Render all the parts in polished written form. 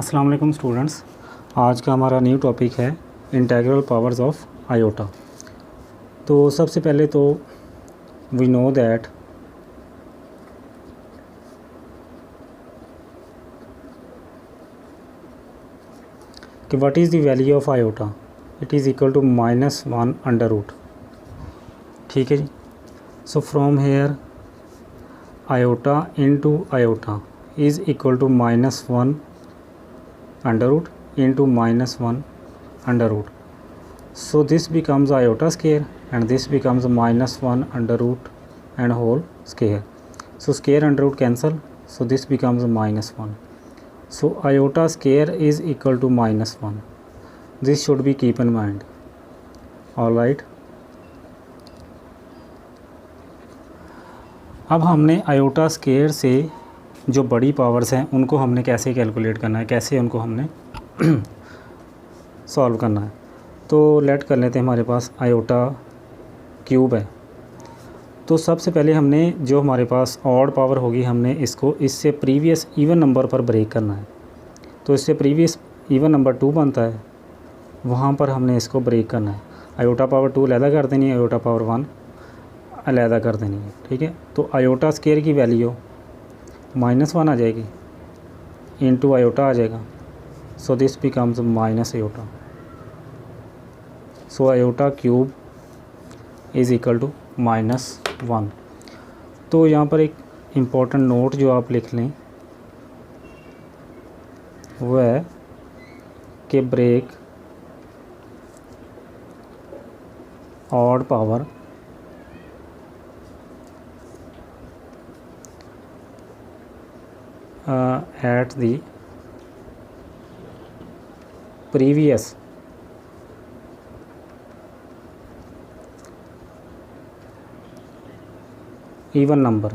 अस्सलाम वालेकुम स्टूडेंट्स। आज का हमारा न्यू टॉपिक है इंटीग्रल पावर्स ऑफ आयोटा। तो सबसे पहले तो वी नो दैट कि what is the value of iota, it is equal to -1 under root. ठीक है जी। So from here iota into iota is equal to -1 under root into -1 under root. So this becomes iota square and this becomes -1 under root and whole square. So square under root cancel, so this becomes -1. So iota square is equal to -1. This should be keep in mind. All right. अब हमने iota square से जो बड़ी powers हैं उनको हमने कैसे calculate करना है, कैसे उनको हमने सॉल्व करना है। तो लेट कर लेते हैं, हमारे पास आयोटा क्यूब है। तो सबसे पहले हमने जो हमारे पास ऑड पावर होगी हमने इसको इससे प्रीवियस इवन नंबर पर ब्रेक करना है। तो इससे प्रीवियस इवन नंबर 2 बनता है, वहाँ पर हमने इसको ब्रेक करना है। आयोटा पावर 2 अलहदा कर देनी है, आयोटा पावर 1 अलहदा कर देनी है। ठीक है। तो आयोटा स्केयर की वैल्यू -1 आ जाएगी, इनटू आयोटा आ जाएगा। So this becomes minus iota. So iota cube is equal to -1। तो यहाँ पर एक इम्पोर्टेंट नोट जो आप लिख लें वो है कि break odd power at the previous even number,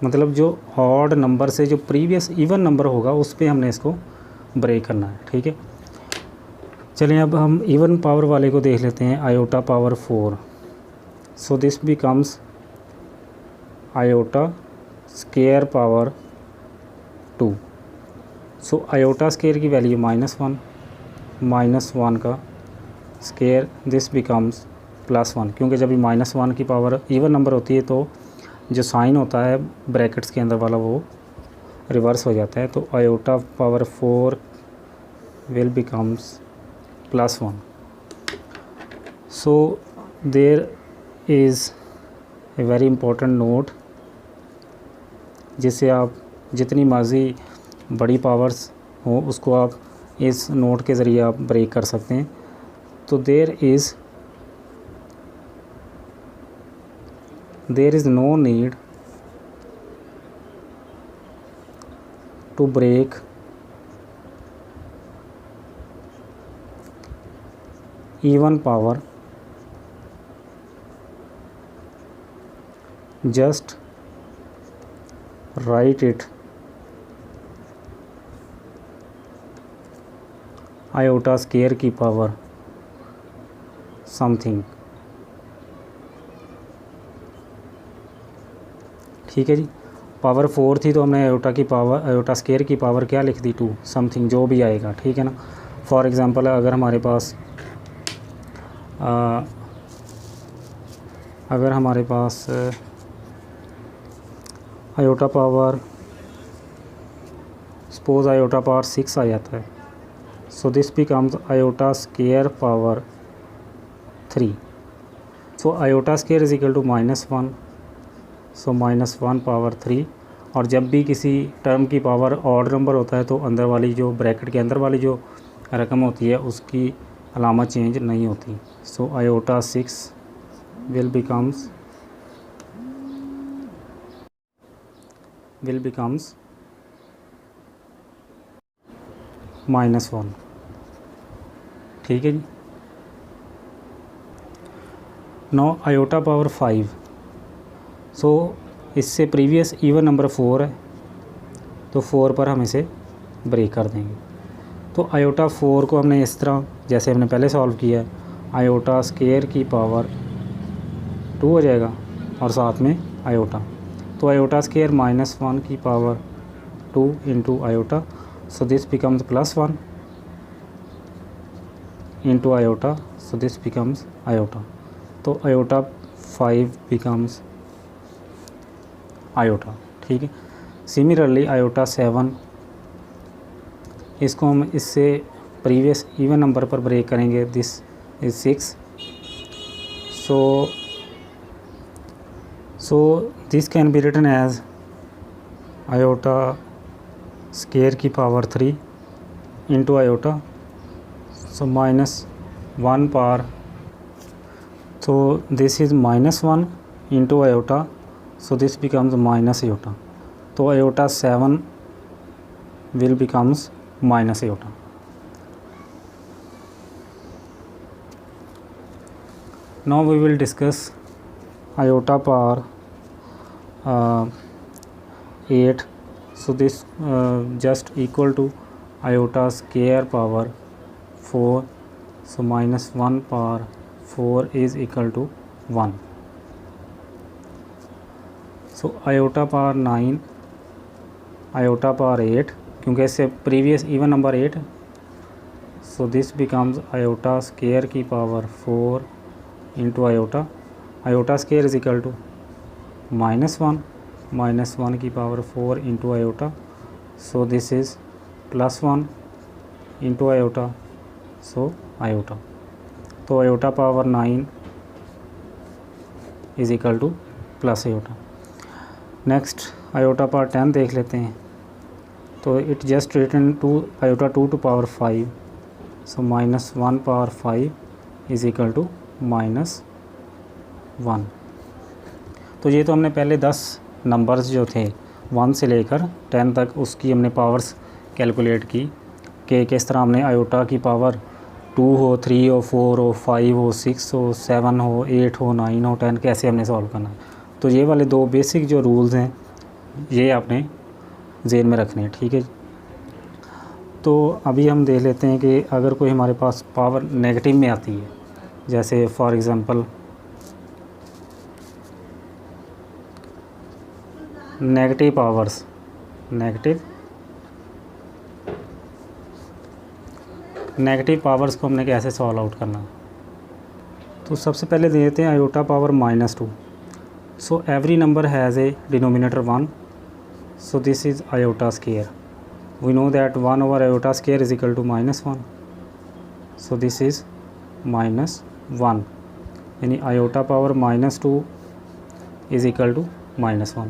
मतलब जो ऑड नंबर से जो प्रीवियस इवन नंबर होगा उस पर हमने इसको ब्रेक करना है। ठीक है। चलिए अब हम इवन पावर वाले को देख लेते हैं, iota power 4। So this becomes iota square power 2। So iota square की वैल्यू -1 का स्केयर, दिस बिकम्स +1। क्योंकि जब भी -1 की पावर इवन नंबर होती है तो जो साइन होता है ब्रैकेट्स के अंदर वाला वो रिवर्स हो जाता है। तो iota power 4 will becomes +1। So there is a very important note, जिससे आप जितनी मर्ज़ी बड़ी पावर्स हो उसको आप इस नोट के ज़रिए आप ब्रेक कर सकते हैं। तो there is no need to break even power, just write it iota square की पावर समथिंग। ठीक है जी। पावर 4 थी तो हमने आयोटा स्केयर की पावर क्या लिख दी, 2 समथिंग, जो भी आएगा। ठीक है ना। फॉर एग्ज़ाम्पल अगर हमारे पास iota power suppose iota power 6 आ जाता है, so this becomes iota square power 3। So iota square is equal to -1, so -1 power 3। और जब भी किसी टर्म की पावर ऑड नंबर होता है तो अंदर वाली जो ब्रैकेट के अंदर वाली जो रकम होती है उसकी अलामत चेंज नहीं होती। So iota 6 will becomes -1। ठीक है जी। No iota power 5। सो इससे प्रीवियस इवन नंबर 4 है तो 4 पर हम इसे ब्रेक कर देंगे। तो आयोटा 4 को हमने इस तरह जैसे हमने पहले सॉल्व किया है, आयोटा स्केयर की पावर 2 हो जाएगा और साथ में आयोटा। तो आयोटा स्केयर -1 की power 2 into iota, so this becomes plus 1 into iota, so this becomes iota. तो iota 5 becomes iota, ठीक है. सिमिलरली iota 7, इसको हम इससे प्रीवियस इवन नंबर पर ब्रेक करेंगे. This is 6. So this can be written as iota square की power 3 into iota, so minus 1 power, so this is minus 1 into iota, so this becomes minus iota. तो iota 7 will becomes minus iota. Now we will discuss iota power 8. So this just equal to iota square power 4, so minus 1 power 4 is equal to 1. So iota power 9, iota power 8, क्योंकि इससे previous even number 8, so this becomes iota square की power 4 into iota. Iota square is equal to minus 1 की power 4 into iota, so this is plus 1 into iota, so iota. तो iota power 9 is equal to plus iota. Next iota power 10 देख लेते हैं. तो it just written to iota 2 to power 5, so minus 1 power 5 is equal to minus 1. तो ये तो हमने पहले 10 नंबर्स जो थे 1 से लेकर 10 तक उसकी हमने पावर्स कैलकुलेट की कि किस तरह हमने आयोटा की पावर 2 हो, 3 हो, 4 हो, 5 हो, 6 हो, 7 हो, 8 हो, 9 हो, 10 कैसे हमने सॉल्व करना है. तो ये वाले 2 बेसिक जो रूल्स हैं ये आपने ज़हन में रखने हैं, ठीक है. तो अभी हम देख लेते हैं कि अगर कोई हमारे पास पावर नेगेटिव में आती है, जैसे for example negative powers, negative powers को हमने कैसे सॉल्व आउट करना. तो सबसे पहले देते हैं iota power -2. So every number has a denominator 1, so this is iota square. We know that 1 over iota square is equal to -1, so this is -1, यानी iota power -2 is equal to -1.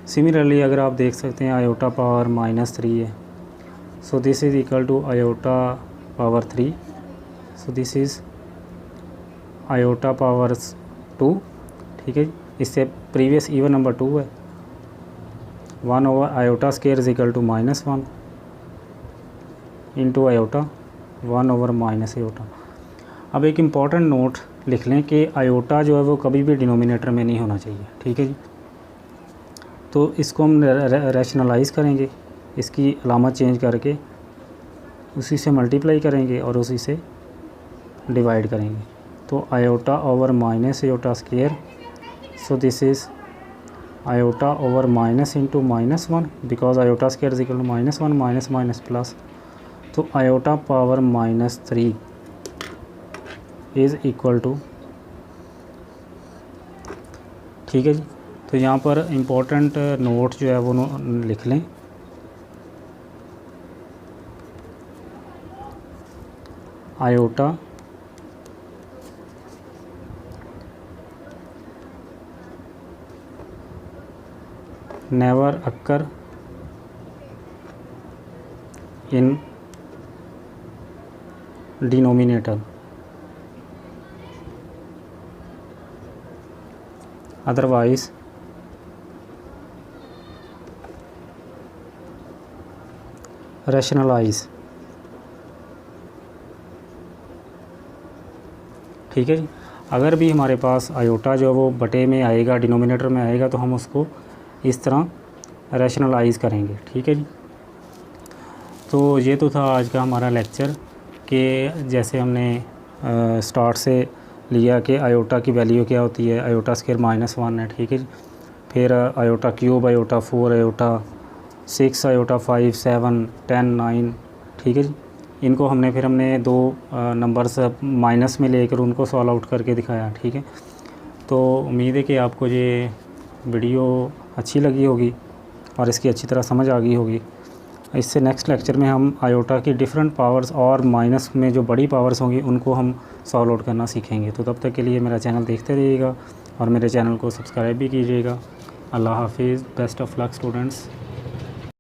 Similarly अगर आप देख सकते हैं iota power -3 है, so this is equal to iota power 3, so this is iota power 2, ठीक है. इससे प्रीवियस इवन नंबर 2 है. 1 over iota square is equal to -1 into iota 1 over minus iota. अब एक इम्पॉर्टेंट नोट लिख लें कि आयोटा जो है वो कभी भी डिनोमिनेटर में नहीं होना चाहिए, ठीक है जी. तो इसको हम रैशनलाइज़ करेंगे, इसकी अलामत चेंज करके उसी से मल्टीप्लाई करेंगे और उसी से डिवाइड करेंगे. तो iota over minus iota square, so this is iota over minus into -1 because iota square is equal to -1 minus minus plus. तो iota power -3 is equal to, ठीक है जी. तो यहाँ पर इम्पोर्टेंट नोट जो है वो लिख लें. Iota never occur in denominator, otherwise rationalise, ठीक है जी. अगर भी हमारे पास आयोटा जो है वो बटे में आएगा, डिनोमिनेटर में आएगा, तो हम उसको इस तरह रैशनलाइज करेंगे, ठीक है जी. तो ये तो था आज का हमारा लेक्चर कि जैसे हमने स्टार्ट से लिया कि आयोटा की वैल्यू क्या होती है. आयोटा स्क्वायर -1 है, ठीक है जी. फिर iota cube, iota 4, iota 6 iota 5 7 10 9, ठीक है जी। इनको हमने दो नंबर्स माइनस में लेकर उनको सॉल्व आउट करके दिखाया, ठीक है। तो उम्मीद है कि आपको ये वीडियो अच्छी लगी होगी और इसकी अच्छी तरह समझ आ गई होगी। इससे नेक्स्ट लेक्चर में हम आयोटा की डिफरेंट पावर्स और माइनस में जो बड़ी पावर्स होंगी उनको हम सॉल्व आउट करना सीखेंगे। तो तब तक के लिए मेरा चैनल देखते रहिएगा और मेरे चैनल को सब्सक्राइब भी कीजिएगा। अल्लाह हाफिज़, बेस्ट ऑफ लक स्टूडेंट्स।